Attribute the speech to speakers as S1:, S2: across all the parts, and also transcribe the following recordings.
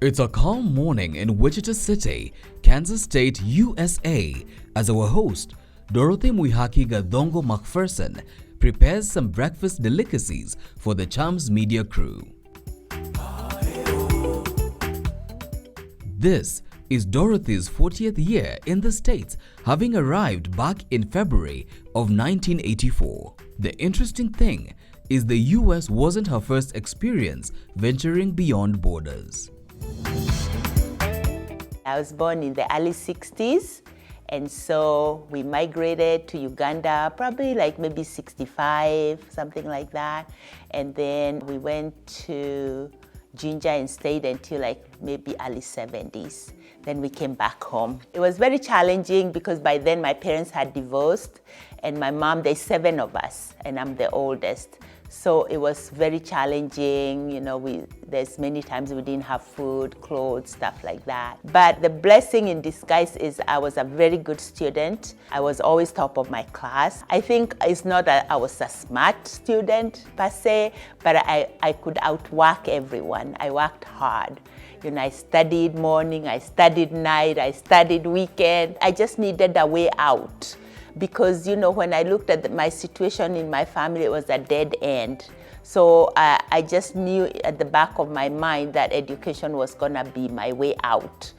S1: It's a calm morning in Wichita City, Kansas State, USA, as our host, Dorothy Muihaki Gadongo McPherson, prepares some breakfast delicacies for the Chums Media crew. This is Dorothy's 40th year in the States, having arrived back in February of 1984. The interesting thing is the US wasn't her first experience venturing beyond borders.
S2: I was born in the early 60s, and so we migrated to Uganda probably like maybe 65, something like that. And then we went to Ginger and stayed until like maybe early 70s. Then we came back home. It was very challenging because by then my parents had divorced, and my mom, there's 7 of us, and I'm the oldest. So it was very challenging, there's many times we didn't have food, clothes, stuff like that. But the blessing in disguise is I was a very good student. I was always top of my class. I think it's not that I was a smart student per se, but I could outwork everyone. I worked hard. I studied morning, I studied night, I studied weekend. I just needed a way out. Because, when I looked at my situation in my family, it was a dead end. So I just knew at the back of my mind that education was going to be my way out.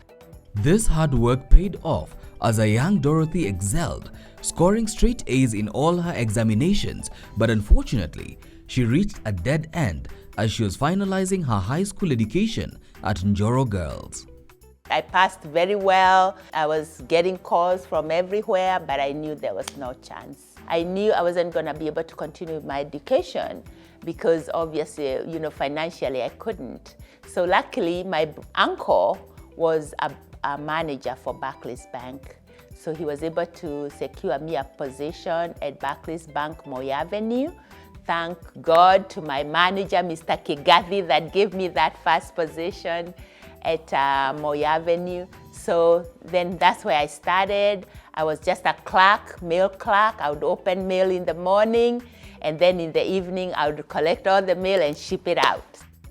S1: This hard work paid off as a young Dorothy excelled, scoring straight A's in all her examinations. But unfortunately, she reached a dead end as she was finalizing her high school education at Njoro Girls.
S2: I passed very well. I was getting calls from everywhere, but I knew there was no chance. I knew I wasn't going to be able to continue my education because obviously, financially I couldn't. So luckily, my uncle was a manager for Barclay's bank. So he was able to secure me a position at Barclay's Bank, Moy Avenue. Thank God to my manager, Mr. Kigathi, that gave me that first position at Moy Avenue. So then that's where I started. I was just a clerk, mail clerk. I would open mail in the morning, and then in the evening I would collect all the mail and ship it out.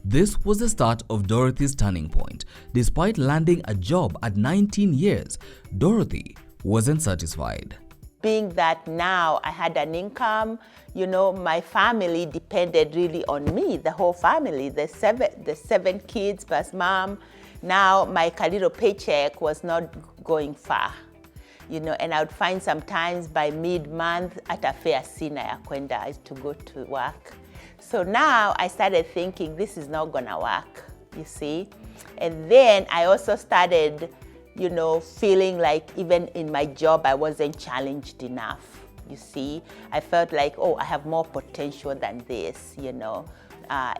S1: This was the start of Dorothy's turning point. Despite landing a job at 19 years, Dorothy wasn't satisfied.
S2: Being that now I had an income, my family depended really on me, the whole family, the seven kids plus mom. Now my little paycheck was not going far, and I would find sometimes by mid-month at a fair sina ya kwenda to go to work. So now I started thinking this is not gonna work, you see. And then I also started, feeling like even in my job I wasn't challenged enough, you see. I felt like, I have more potential than this,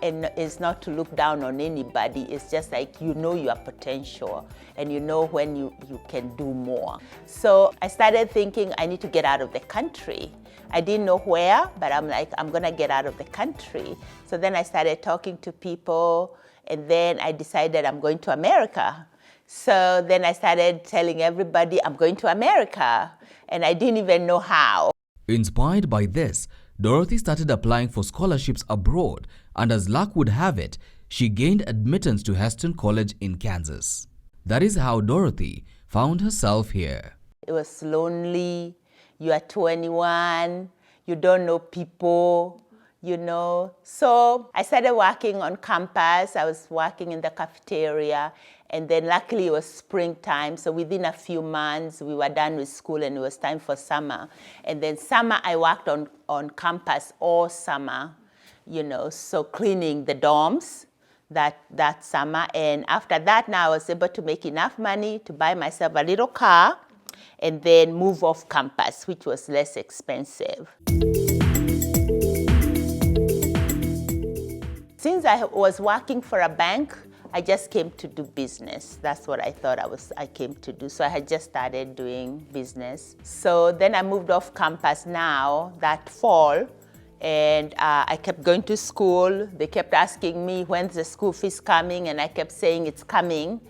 S2: and it's not to look down on anybody. It's just like your potential and when you can do more. So I started thinking I need to get out of the country. I didn't know where, but I'm like, I'm gonna get out of the country. So then I started talking to people, and then I decided I'm going to America. So then I started telling everybody I'm going to America, and I didn't even know how.
S1: Inspired by this, Dorothy started applying for scholarships abroad, and as luck would have it, she gained admittance to Heston College in Kansas. That is how Dorothy found herself here.
S2: It was lonely. You are 21, you don't know people, So I started working on campus. I was working in the cafeteria, and then luckily it was springtime. So within a few months, we were done with school and it was time for summer. And then summer, I worked on campus all summer, so cleaning the dorms that summer. And after that, now I was able to make enough money to buy myself a little car and then move off campus, which was less expensive. Since I was working for a bank, I just came to do business. That's what I thought I came to do. So I had just started doing business. So then I moved off campus now that fall, and I kept going to school. They kept asking me, when's the school fees coming? And I kept saying it's coming,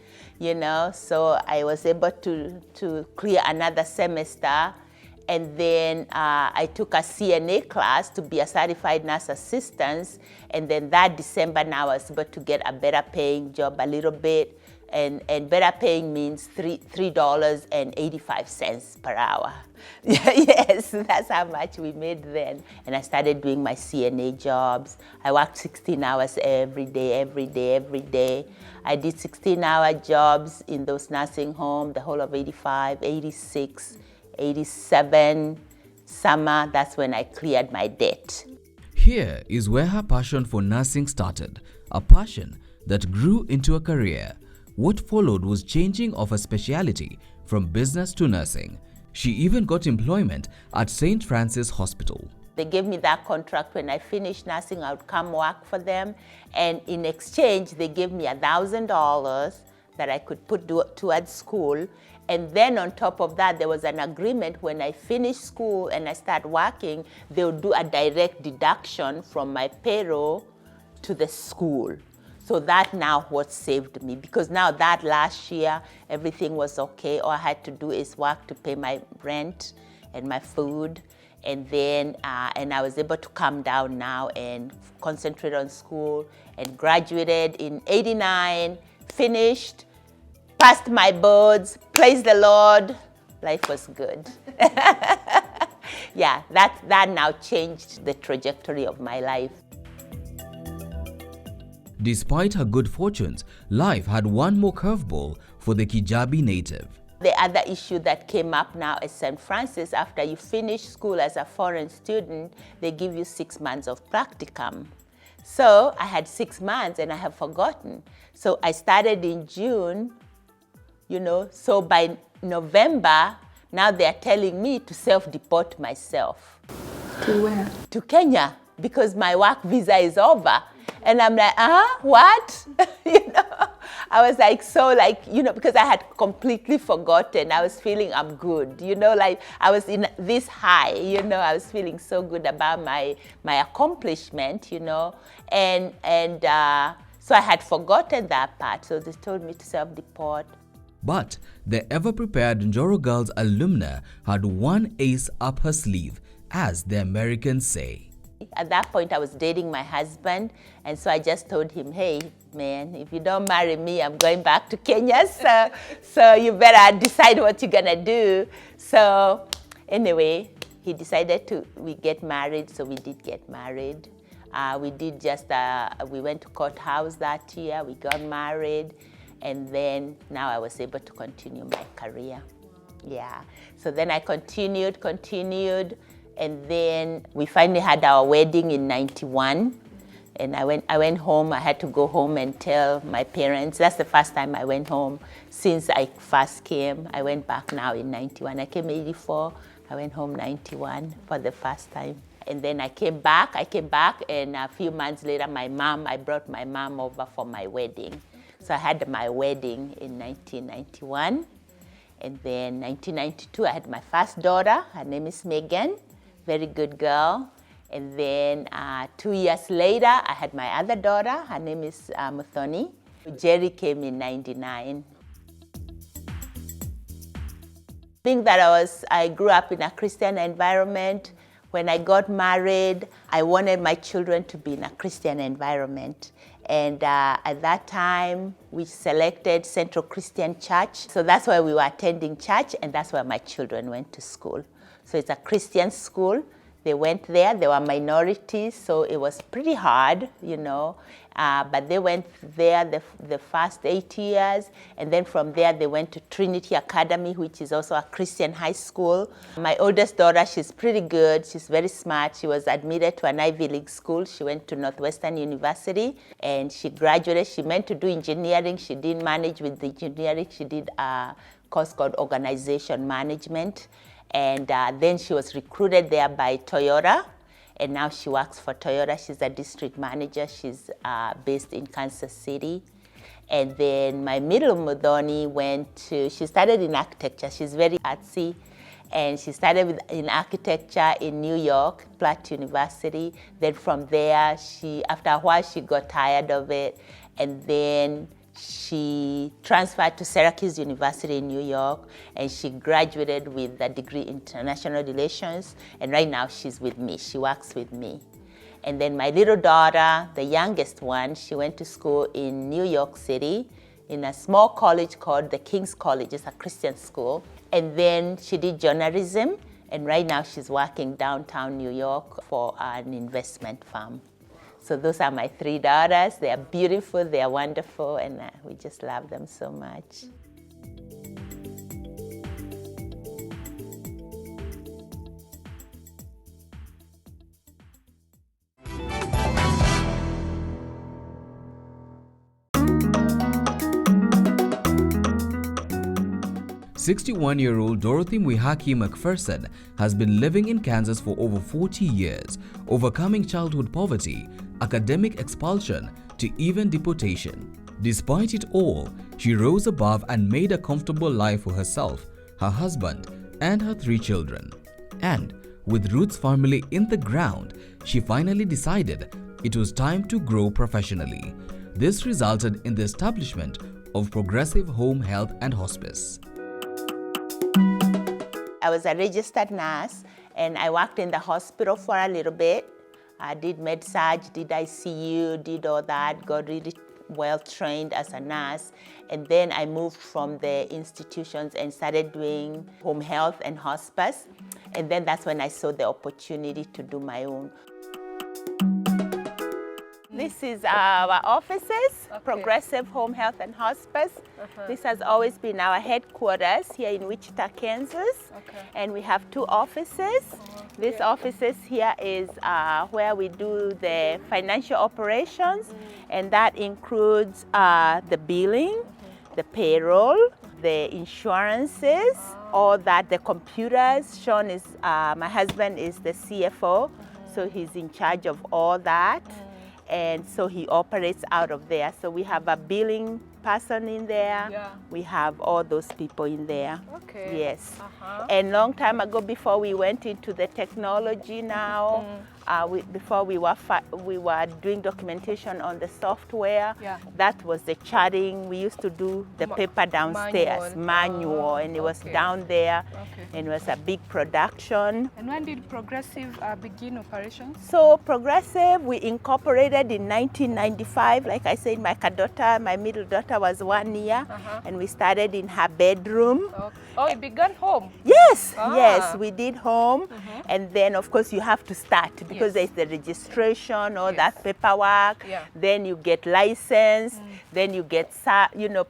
S2: So I was able to clear another semester. And then I took a CNA class to be a certified nurse assistant. And then that December now I was able to get a better paying job a little bit. And better paying means $3.85 per hour. Yes, that's how much we made then. And I started doing my CNA jobs. I worked 16 hours every day. I did 16-hour jobs in those nursing homes the whole of 85, 86, 87. Summer, that's when I cleared my debt.
S1: Here is where her passion for nursing started, a passion that grew into a career. What followed was changing of her speciality from business to nursing. She even got employment at St. Francis Hospital.
S2: They gave me that contract. When I finished nursing, I would come work for them. And in exchange, they gave me $1,000 that I could put towards school. And then on top of that, there was an agreement when I finished school and I start working, they would do a direct deduction from my payroll to the school. So that now what saved me, because now that last year, everything was okay. All I had to do is work to pay my rent and my food. And then, and I was able to come down now and concentrate on school, and graduated in 89, finished, passed my boards, praise the Lord, life was good. Yeah, that now changed the trajectory of my life.
S1: Despite her good fortunes, life had one more curveball for the Kijabi native.
S2: The other issue that came up now at St. Francis, after you finish school as a foreign student, they give you 6 months of practicum. So I had 6 months and I have forgotten. So I started in June, so by November, now they're telling me to self-deport myself.
S3: To where?
S2: To Kenya, because my work visa is over. And I'm like, what? I was like, because I had completely forgotten. I was feeling I'm good, like I was in this high, I was feeling so good about my accomplishment, so I had forgotten that part. So they told me to self-deport.
S1: But the ever-prepared Njoro Girls alumna had one ace up her sleeve, as the Americans say.
S2: At that point, I was dating my husband, and so I just told him, hey, man, if you don't marry me, I'm going back to Kenya, so you better decide what you're gonna do. So anyway, he decided we get married, so we did get married. We went to courthouse that year, we got married, and then now I was able to continue my career. Yeah, so then I continued, and then we finally had our wedding in 91. And I went home. I had to go home and tell my parents. That's the first time I went home since I first came. I went back now in 91. I came 84. I went home 91 for the first time. And then I came back, and a few months later, I brought my mom over for my wedding. So I had my wedding in 1991. And then 1992, I had my first daughter. Her name is Megan. Very good girl. And then 2 years later, I had my other daughter. Her name is Muthoni. Jerry came in 99. Think that I grew up in a Christian environment. When I got married, I wanted my children to be in a Christian environment. And at that time, we selected Central Christian Church. So that's why we were attending church, and that's where my children went to school. So it's a Christian school. They went there. They were minorities, so it was pretty hard, But they went there the first 8 years, and then from there they went to Trinity Academy, which is also a Christian high school. My oldest daughter, she's pretty good. She's very smart. She was admitted to an Ivy League school. She went to Northwestern University, and she graduated. She meant to do engineering. She didn't manage with the engineering. She did a course called Organization Management. And then she was recruited there by Toyota, and now she works for Toyota. She's a district manager. She's based in Kansas City. And then my middle Mudoni she started in architecture. She's very artsy, and she started in architecture in New York, Platt University. Then from there, after a while, she got tired of it, and then She transferred to Syracuse University in New York, and she graduated with a degree in international relations, and right now she's with me. She works with me. And then my little daughter, the youngest one, she went to school in New York City in a small college called the King's College. It's a Christian school. And then she did journalism, and right now she's working downtown New York for an investment firm. So those are my three daughters. They are beautiful, they are wonderful, and we just love them so much.
S1: 61-year-old Dorothy Mwihaki McPherson has been living in Kansas for over 40 years, overcoming childhood poverty, academic expulsion, to even deportation. Despite it all, she rose above and made a comfortable life for herself, her husband, and her 3 children. And with roots firmly in the ground, she finally decided it was time to grow professionally. This resulted in the establishment of Progressive Home Health and Hospice.
S2: I was a registered nurse, and I worked in the hospital for a little bit. I did med-surg, did ICU, did all that, got really well trained as a nurse. And then I moved from the institutions and started doing home health and hospice. And then that's when I saw the opportunity to do my own. This is our offices, Progressive Home Health and Hospice. This has always been our headquarters here in Wichita, Kansas. And we have 2 offices. This offices here is where we do the financial operations, and that includes the billing, the payroll, the insurances, all that, the computers. Sean is, my husband is the CFO, so he's in charge of all that. And so he operates out of there. So we have a billing person in there. We have all those people in there. Yes. And long time ago, before we went into the technology now, before we were doing documentation on the software, that was the charting. We used to do the paper downstairs, manual, and it was down there, and it was a big production.
S3: And when did Progressive begin operations?
S2: So Progressive, we incorporated in 1995. Like I said, my daughter, my middle daughter was 1 year, and we started in her bedroom.
S3: Oh, it began home?
S2: Yes, yes, we did home. And then, of course, you have to start because there's the registration, all that paperwork. Then you get license. Then you get,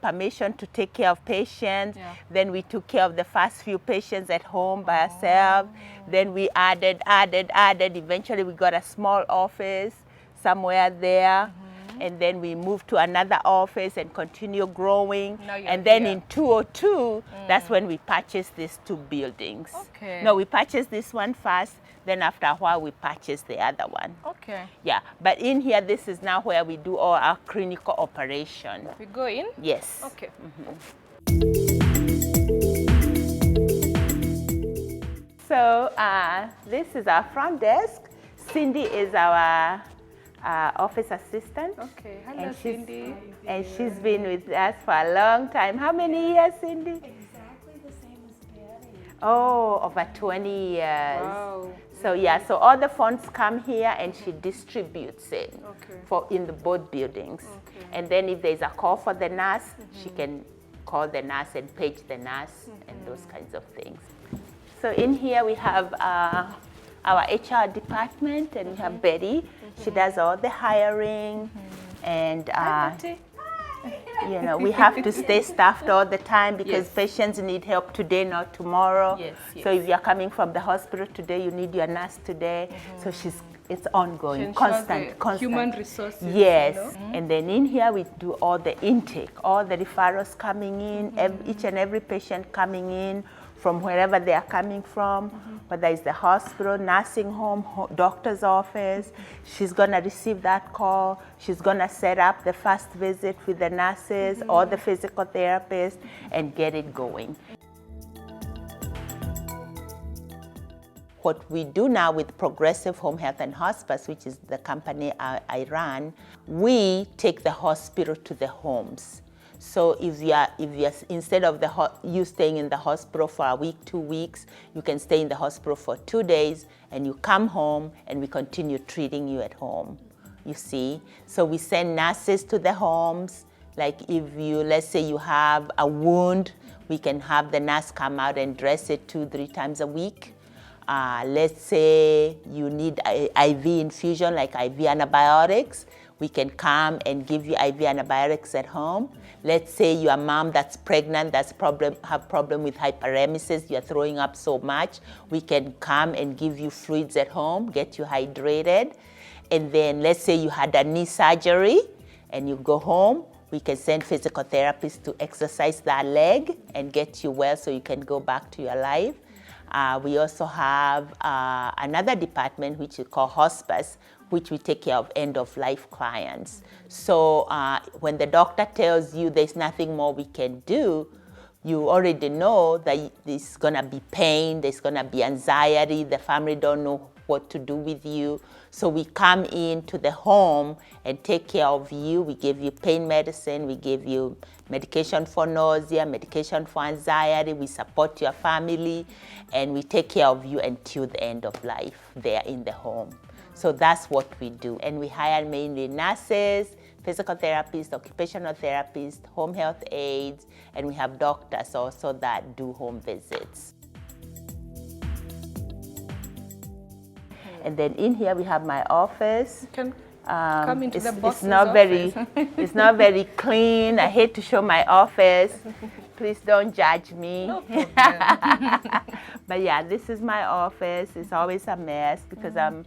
S2: permission to take care of patients. Then we took care of the first few patients at home by ourselves. Then we added. Eventually, we got a small office somewhere there. And then we moved to another office and continue growing. And then in 2002, that's when we purchased these 2 buildings. No, we purchased this one first. Then after a while, we purchased the other one. Yeah, but in here, this is now where we do all our clinical operation.
S3: We go in?
S2: Yes. So this is our front desk. Cindy is our office assistant.
S3: Hello, Cindy.
S2: And she's been with us for a long time. How many years, Cindy?
S4: Exactly the same as Patty.
S2: Oh, over 20 years.
S3: Wow.
S2: So yeah, so all the funds come here and she distributes it for in the both buildings. And then if there's a call for the nurse, she can call the nurse and page the nurse and those kinds of things. So in here we have our HR department, and we have Betty. She does all the hiring, and we have to stay staffed all the time because patients need help today, not tomorrow. So if you're coming from the hospital today, you need your nurse today. So it's ongoing, constant.
S3: Human resources.
S2: Yes, and then in here we do all the intake, all the referrals coming in, each and every patient coming in from wherever they are coming from, whether it's the hospital, nursing home, doctor's office. She's gonna receive that call. She's gonna set up the first visit with the nurses or the physical therapist and get it going. What we do now with Progressive Home Health and Hospice, which is the company I run, we take the hospital to the homes. So if you're instead of you staying in the hospital for a week, 2 weeks, you can stay in the hospital for 2 days, and you come home, and we continue treating you at home. You see, so we send nurses to the homes. Like if let's say you have a wound, we can have the nurse come out and dress it 2-3 times a week. Let's say you need IV infusion, like IV antibiotics. We can come and give you IV antibiotics at home. Let's say you're a mom that's pregnant, have problem with hyperemesis, you're throwing up so much. We can come and give you fluids at home, get you hydrated. And then let's say you had a knee surgery and you go home, we can send physical therapists to exercise that leg and get you well so you can go back to your life. We also have another department which we call hospice, which we take care of end-of-life clients. So when the doctor tells you there's nothing more we can do, you already know that there's gonna be pain, there's gonna be anxiety, the family don't know what to do with you. So we come into the home and take care of you. We give you pain medicine, we give you medication for nausea, medication for anxiety, we support your family, and we take care of you until the end of life there in the home. So that's what we do. And we hire mainly nurses, physical therapists, occupational therapists, home health aides, and we have doctors also that do home visits. And then in here we have my office.
S3: You can come into the boss's
S2: it's not very, it's not very clean. I hate to show my office. Please don't judge me.
S3: No problem.
S2: But yeah, this is my office. It's always a mess because I'm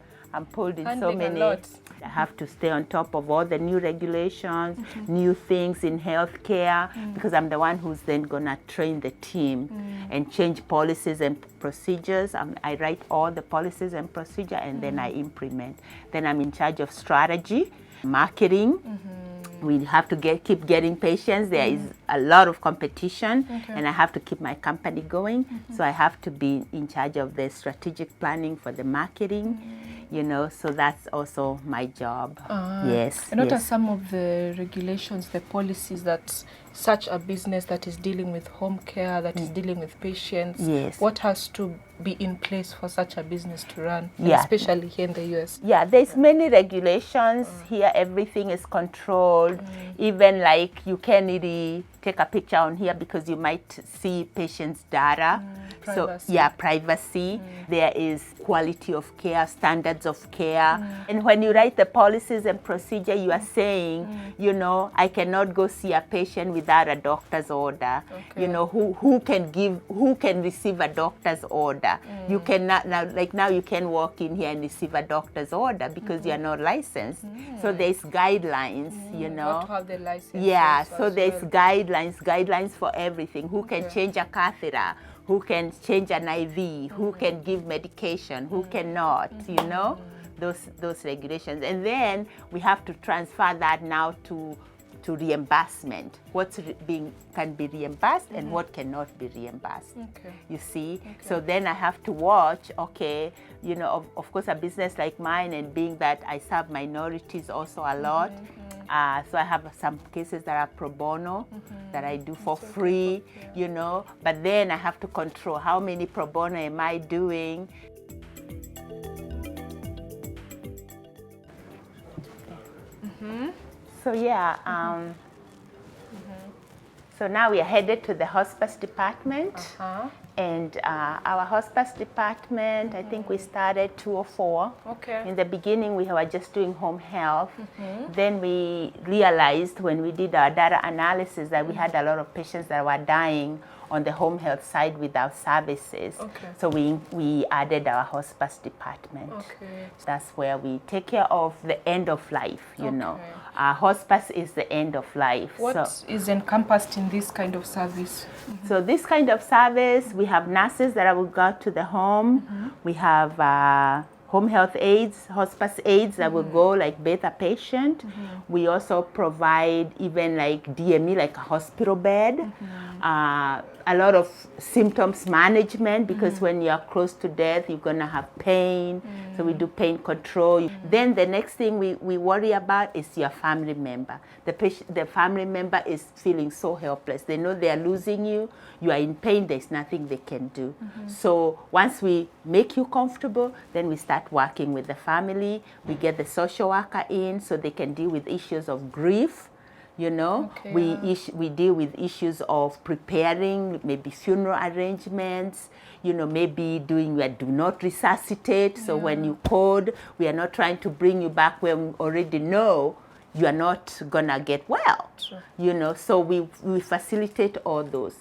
S2: pulled in so many. I have to stay on top of all the new regulations, new things in healthcare, because I'm the one who's then gonna train the team and change policies and procedures. I write all the policies and procedure, and then I implement. Then I'm in charge of strategy, marketing. We have to keep getting patients. There is a lot of competition, and I have to keep my company going. So I have to be in charge of the strategic planning for the marketing. You know, so that's also my job. Yes.
S3: And what are some of the regulations, the policies that such a business that is dealing with home care, that is dealing with patients, what has to be in place for such a business to run, especially here in the US? Yeah,
S2: there's many regulations. Here everything is controlled. Even like you can't really take a picture on here because you might see patients' data.
S3: Privacy.
S2: So yeah, privacy. There is quality of care, standards of care. And when you write the policies and procedure, you are saying, you know, I cannot go see a patient without a doctor's order. You know, who can receive a doctor's order. You cannot now you can walk in here and receive a doctor's order because you are not licensed. So there's guidelines, you know.
S3: Not to have the license.
S2: Yeah, so there's guidelines for everything. Who can change a catheter, who can change an IV, who can give medication, who cannot, you know, those regulations. And then we have to transfer that now to reimbursement. What's can be reimbursed and what cannot be reimbursed. You see? So then I have to watch, you know, of course a business like mine, and being that I serve minorities also a lot, so I have some cases that are pro bono that I do for free, you know, but then I have to control how many pro bono am I doing. So yeah, so now we are headed to the hospice department. And our hospice department, I think we started 204. In the beginning, we were just doing home health. Then we realized when we did our data analysis that we had a lot of patients that were dying on the home health side without services. So we added our hospice department. That's where we take care of the end of life, you know. Our hospice is the end of life.
S3: What is encompassed in this kind of service?
S2: So this kind of service, we have nurses that will go to the home. We have home health aides, hospice aides that will go like bathe a patient. We also provide even like DME, like a hospital bed. A lot of symptoms management, because when you are close to death, you're going to have pain. So we do pain control. Then the next thing we worry about is your family member. The family member is feeling so helpless. They know they are losing you. You are in pain. There's nothing they can do. So once we make you comfortable, then we start working with the family. We get the social worker in so they can deal with issues of grief. You know, we deal with issues of preparing, maybe funeral arrangements, you know, maybe doing a do not resuscitate. So when you code, we are not trying to bring you back when we already know you are not gonna get well.
S3: Sure.
S2: You know, so we facilitate all those.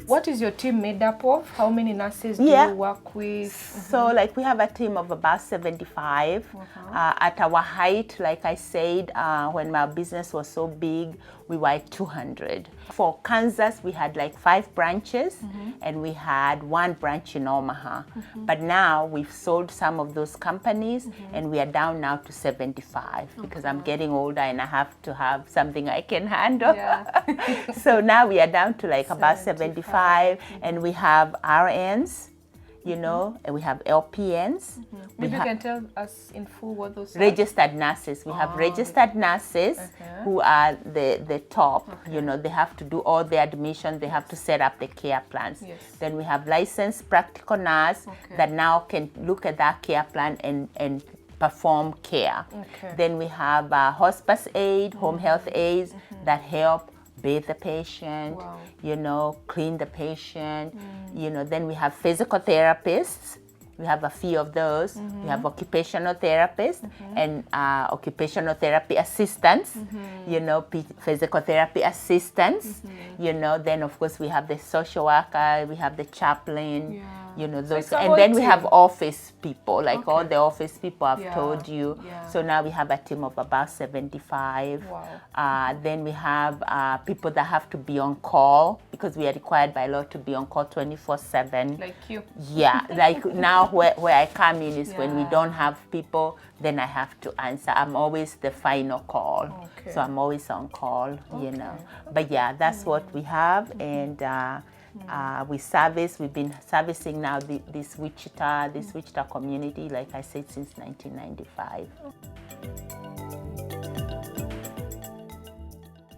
S3: What is your team made up of? How many nurses do you work with?
S2: So like we have a team of about 75. At our height, like I said, when my business was so big, we were at 200. For Kansas, we had like 5 branches, and we had 1 branch in Omaha. But now we've sold some of those companies, and we are down now to 75 because I'm getting older and I have to have something I can handle. So now we are down to like about 75, and we have RNs, you know, and we have LPNs.
S3: Maybe you can tell us in full what those are.
S2: Registered nurses. We have registered nurses who are the top. You know, they have to do all the admission. They have to set up the care plans. Then we have licensed practical nurse that now can look at that care plan and perform care. Then we have hospice aid, home health aides that help bathe the patient, you know, clean the patient, you know. Then we have physical therapists. We have a few of those. We have occupational therapists and occupational therapy assistants, you know, physical therapy assistants, you know. Then, of course, we have the social worker, we have the chaplain, you know, those.
S3: So
S2: and then we have office people, like all the office people I've told you. So now we have a team of about 75. Then we have people that have to be on call because we are required by law to be on call 24/7.
S3: Like you.
S2: Yeah, like now where I come in is when we don't have people, then I have to answer. I'm always the final call. So I'm always on call, you know. But yeah, that's what we have. And we've been servicing now this Wichita community, like I said, since 1995.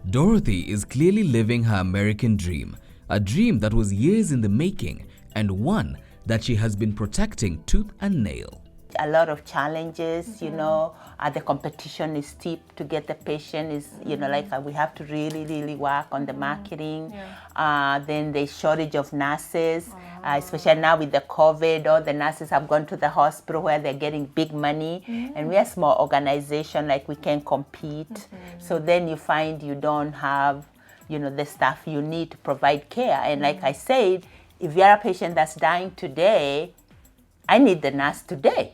S1: Dorothy is clearly living her American dream, a dream that was years in the making and one that she has been protecting tooth and nail.
S2: A lot of challenges, you know, the competition is steep to get the patient, is, you know, like we have to really work on the marketing. Then the shortage of nurses, especially now with the COVID, all the nurses have gone to the hospital where they're getting big money, and we are a small organization, like we can compete. So then you find you don't have, you know, the staff you need to provide care. And like I said, if you're a patient that's dying today, I need the nurse today,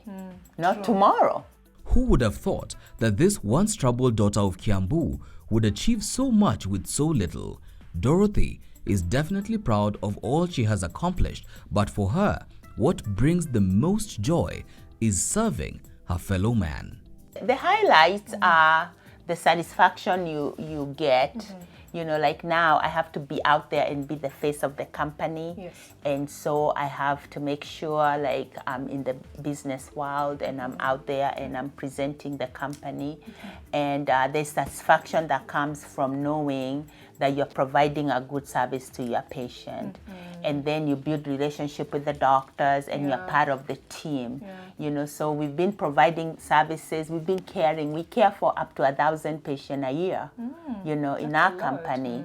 S2: not tomorrow.
S1: Who would have thought that this once troubled daughter of Kiambu would achieve so much with so little? Dorothy is definitely proud of all she has accomplished, but for her, what brings the most joy is serving her fellow man.
S2: The highlights are the satisfaction you get. You know, like now I have to be out there and be the face of the company. And so I have to make sure like I'm in the business world and I'm out there and I'm presenting the company. And there's satisfaction that comes from knowing that you're providing a good service to your patient. And then you build relationship with the doctors and you're part of the team. You know, so we've been providing services, we've been caring. We care for up to 1,000 patients a year, you know, in our company.